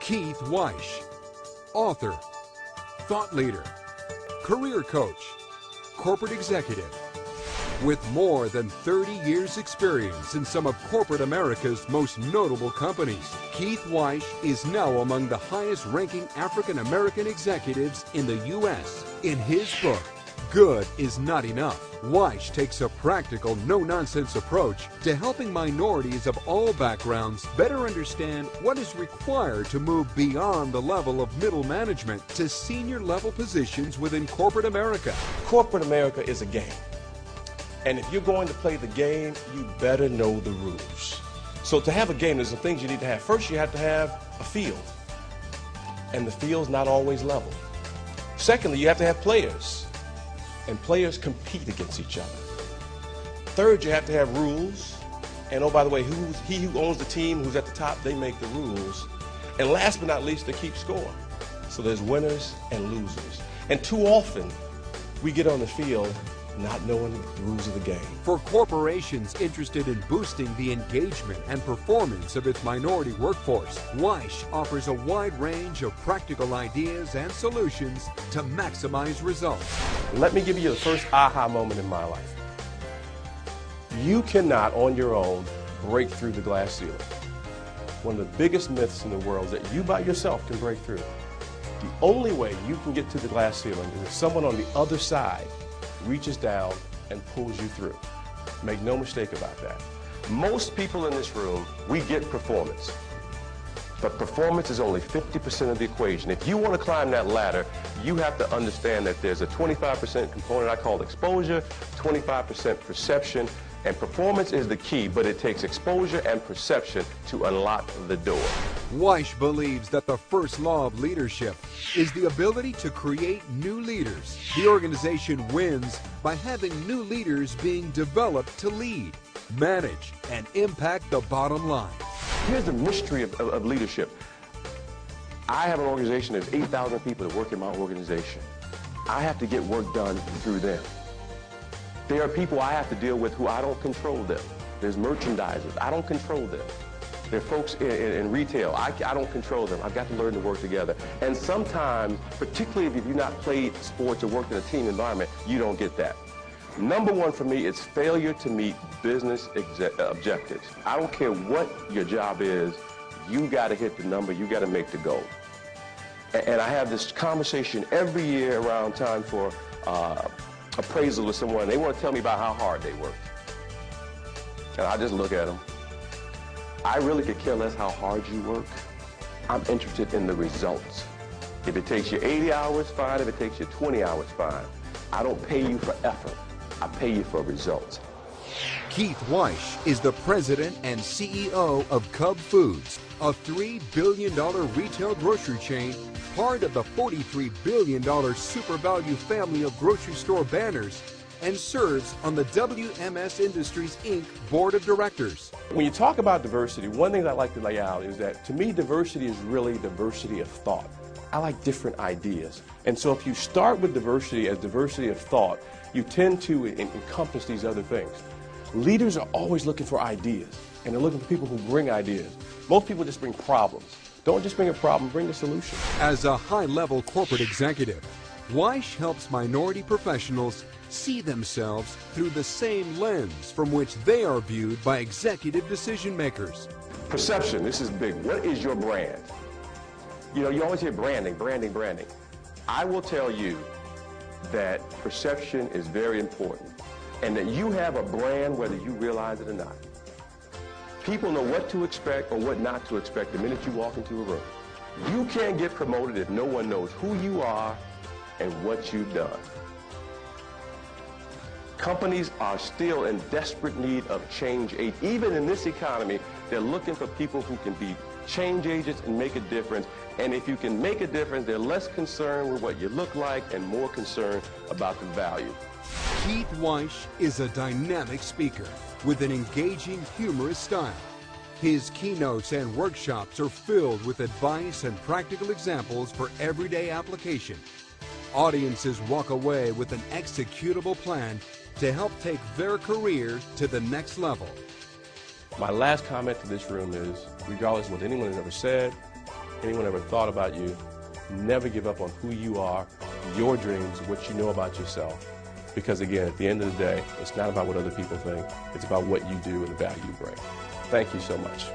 Keith Wyche, author, thought leader, career coach, corporate executive. With more than 30 years' experience in some of corporate America's most notable companies, Keith Wyche is now among the highest-ranking African-American executives in the U.S. In his book, Good is Not Enough, Wyche takes a practical, no-nonsense approach to helping minorities of all backgrounds better understand what is required to move beyond the level of middle management to senior-level positions within corporate America. Corporate America is a game. And if you're going to play the game, you better know the rules. So to have a game, there's some things you need to have. First, you have to have a field. And the field's not always level. Secondly, you have to have players. And players compete against each other. Third, you have to have rules. And oh, by the way, he who owns the team, who's at the top, they make the rules. And last but not least, they keep score. So there's winners and losers. And too often, we get on the field not knowing the rules of the game. For corporations interested in boosting the engagement and performance of its minority workforce, Wyche offers a wide range of practical ideas and solutions to maximize results. Let me give you the first aha moment in my life. You cannot, on your own, break through the glass ceiling. One of the biggest myths in the world is that you by yourself can break through. The only way you can get to the glass ceiling is if someone on the other side reaches down and pulls you through. Make no mistake about that. Most people in this room, we get performance. But performance is only 50% of the equation. If you want to climb that ladder, you have to understand that there's a 25% component I call exposure, 25% perception, and performance is the key, but it takes exposure and perception to unlock the door. Wyche believes that the first law of leadership is the ability to create new leaders. The organization wins by having new leaders being developed to lead, manage, and impact the bottom line. Here's the mystery of leadership. I have an organization, there's 8,000 people that work in my organization. I have to get work done through them. There are people I have to deal with who I don't control them. There's merchandisers, I don't control them. There are folks in retail, I don't control them. I've got to learn to work together. And sometimes, particularly if you've not played sports or worked in a team environment, you don't get that. Number one for me is failure to meet business objectives. I don't care what your job is, you got to hit the number, you got to make the goal. And I have this conversation every year around time for appraisal with someone. They want to tell me about how hard they worked. And I just look at them. I really could care less how hard you work. I'm interested in the results. If it takes you 80 hours, fine. If it takes you 20 hours, fine. I don't pay you for effort. I pay you for results. Keith Wyche is the president and CEO of Cub Foods, a $3 billion retail grocery chain, part of the $43 billion super value family of grocery store banners, and serves on the WMS Industries, Inc. Board of Directors. When you talk about diversity, one thing I like to lay out is that, to me, diversity is really diversity of thought. I like different ideas. And so if you start with diversity as diversity of thought, you tend to encompass these other things. Leaders are always looking for ideas, and they're looking for people who bring ideas. Most people just bring problems. Don't just bring a problem, bring a solution. As a high-level corporate executive, Wyche helps minority professionals see themselves through the same lens from which they are viewed by executive decision makers. Perception, this is big. What is your brand? You know, you always hear branding, branding, branding. I will tell you that perception is very important, and that you have a brand whether you realize it or not. People know what to expect or what not to expect the minute you walk into a room. You can't get promoted if no one knows who you are and what you've done. Companies are still in desperate need of change agents. Even in this economy, they're looking for people who can be change agents and make a difference. And if you can make a difference, they're less concerned with what you look like and more concerned about the value. Keith Wyche is a dynamic speaker with an engaging, humorous style. His keynotes and workshops are filled with advice and practical examples for everyday application. Audiences walk away with an executable plan to help take their career to the next level. My last comment to this room is, regardless of what anyone has ever said, anyone ever thought about you. Never give up on who you are, your dreams, what you know about yourself. Because again, at the end of the day, it's not about what other people think. It's about what you do and the value you bring. Thank you so much.